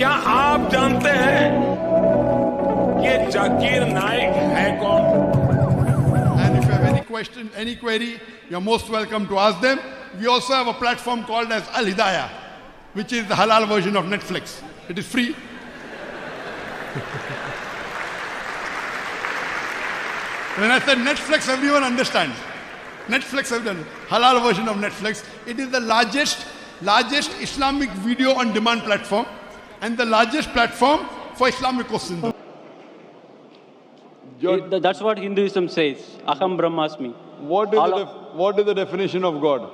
क्या आप जानते हैं कि जाकिर नाइक है कौन? And if you have any question, any query, you're most welcome to ask them. We also have a platform called as Al Hidayah, which is the halal version of Netflix. It is free. When I said Netflix, everyone understands. Netflix, everyone. Halal version of Netflix. It is the largest Islamic video on demand platform and the largest platform for Islamic questions. That's what Hinduism says. Aham Brahmasmi. What is the definition of God?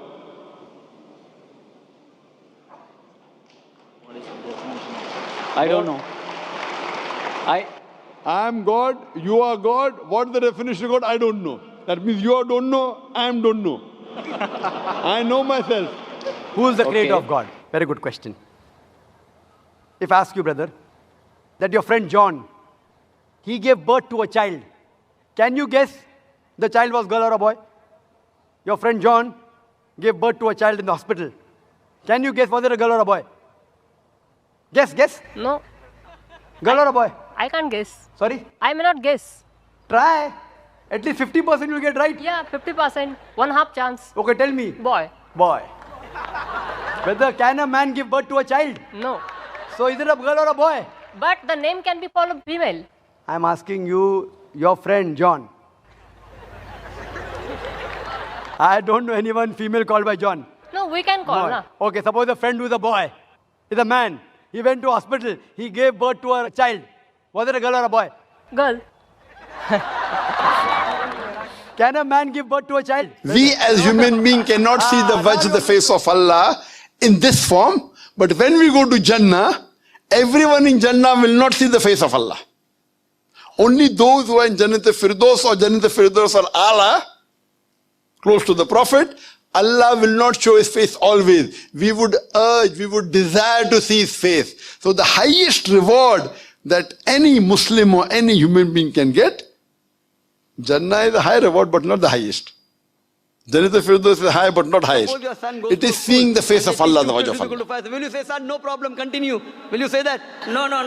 I don't know. I am God, you are God. What is the definition of God? I don't know. That means you don't know, I don't know. I know myself. Who is the creator of God? Very good question. If I ask you, brother, that your friend John, he gave birth to a child. Can you guess the child was girl or a boy? Your friend John gave birth to a child in the hospital. Can you guess was it a girl or a boy? Guess. No. Girl or a boy? I can't guess. Sorry? I may not guess. Try. At least 50% you'll get right. Yeah, 50%. 1/2 chance. Okay, tell me. Boy. Boy. Whether can a man give birth to a child? No. So is it a girl or a boy? But the name can be called female. I'm asking you, your friend John. I don't know anyone female called by John. No, we can call. No. Na? Okay, suppose a friend who is a boy, is a man. He went to hospital. He gave birth to a child. Was it a girl or a boy? Girl. Can a man give birth to a child? We as human beings cannot see the wajh, the face of Allah in this form. But when we go to Jannah, everyone in Jannah will not see the face of Allah. Only those who are in Jannat al-Firdaus or Jannat al-Firdaus or Allah, close to the Prophet, Allah will not show his face always. We would desire to see his face. So the highest reward that any Muslim or any human being can get, Jannah is a high reward but not the highest. Jannat al-Firdaus is high but not highest. It is seeing the face of Allah, the wajh of Allah. Will you say, son, no problem, continue? Will you say that? No. No,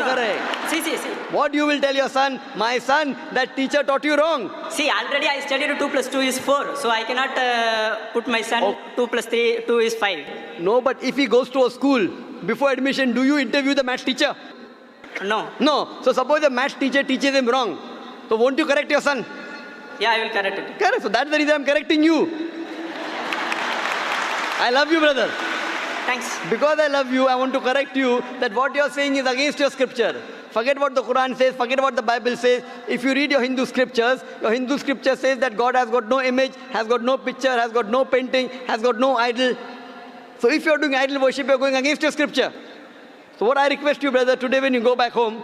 correct. See. What you will tell your son? My son, that teacher taught you wrong. See, already I studied 2 plus 2 is 4. So I cannot put my son 2 plus 3, 2 is 5. No, but if he goes to a school, before admission, do you interview the maths teacher? No. No. So suppose the maths teacher teaches him wrong. So won't you correct your son? Yeah, I will correct it. Correct. So that's the reason I'm correcting you. I love you, brother. Thanks. Because I love you, I want to correct you that what you're saying is against your scripture. Forget what the Quran says, forget what the Bible says. If you read your Hindu scripture says that God has got no image, has got no picture, has got no painting, has got no idol. So if you're doing idol worship, you're going against your scripture. So what I request you, brother, today when you go back home,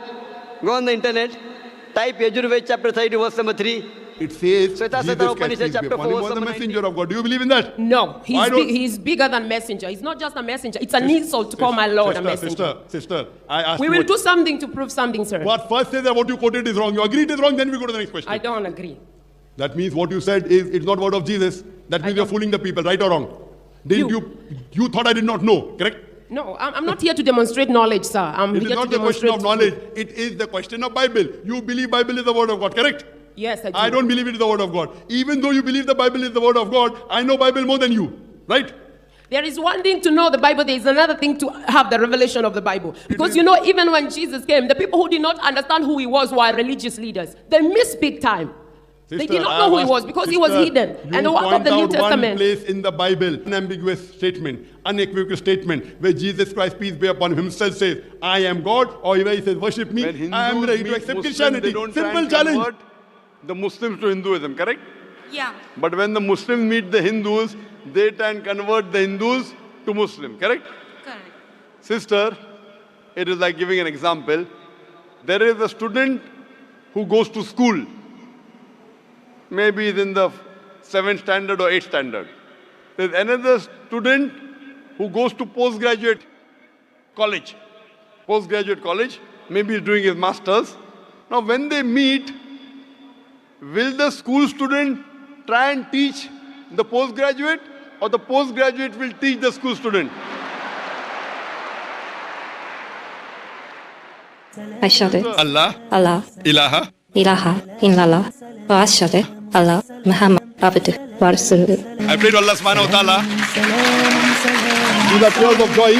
go on the internet, type Yajurved chapter 30 verse number 3. It says, Sweta Jesus Upanishad chapter 4 was the messenger of God. Do you believe in that? No, he's bigger than messenger. He's not just a messenger. It's an insult to call my Lord a messenger. Sister, I asked We will do something to prove something, sir. What first says that what you quoted is wrong. You agree it is wrong, then we go to the next question. I don't agree. That means what you said is it's not word of Jesus. That means you're fooling the people, right or wrong? You thought I did not know, correct? No, I'm not here to demonstrate knowledge, sir. I'm It here is not to the question of demonstrate knowledge. It is the question of Bible. You believe Bible is the word of God, correct? Yes, I do. I don't believe it is the word of God. Even though you believe the Bible is the word of God, I know Bible more than you, right? There is one thing to know the Bible. There is another thing to have the revelation of the Bible. Because even when Jesus came, the people who did not understand who he was were religious leaders. They missed big time. Sister, they did not know who he was because he was hidden. And the work of the New Testament. One place in the Bible, unambiguous statement, unequivocal statement, where Jesus Christ, peace be upon him, himself says, I am God, or where he says, worship me, I am ready to accept Christianity. Simple challenge. The Muslims to Hinduism, correct? Yeah. But when the Muslims meet the Hindus, they try and convert the Hindus to Muslim, correct? Correct. Sister, it is like giving an example. There is a student who goes to school. Maybe he's in the 7th standard or 8th standard. There's another student who goes to postgraduate college. Maybe he's doing his master's. Now when they meet, will the school student try and teach the postgraduate, or the postgraduate will teach the school student? Ashhadu Allah Allah ilaha ilaha illallah wa ashhadu Allah Muhammad abduhu wa rasuluhu. I pray to Allah subhanahu wa ta'ala. Do the tears of joy.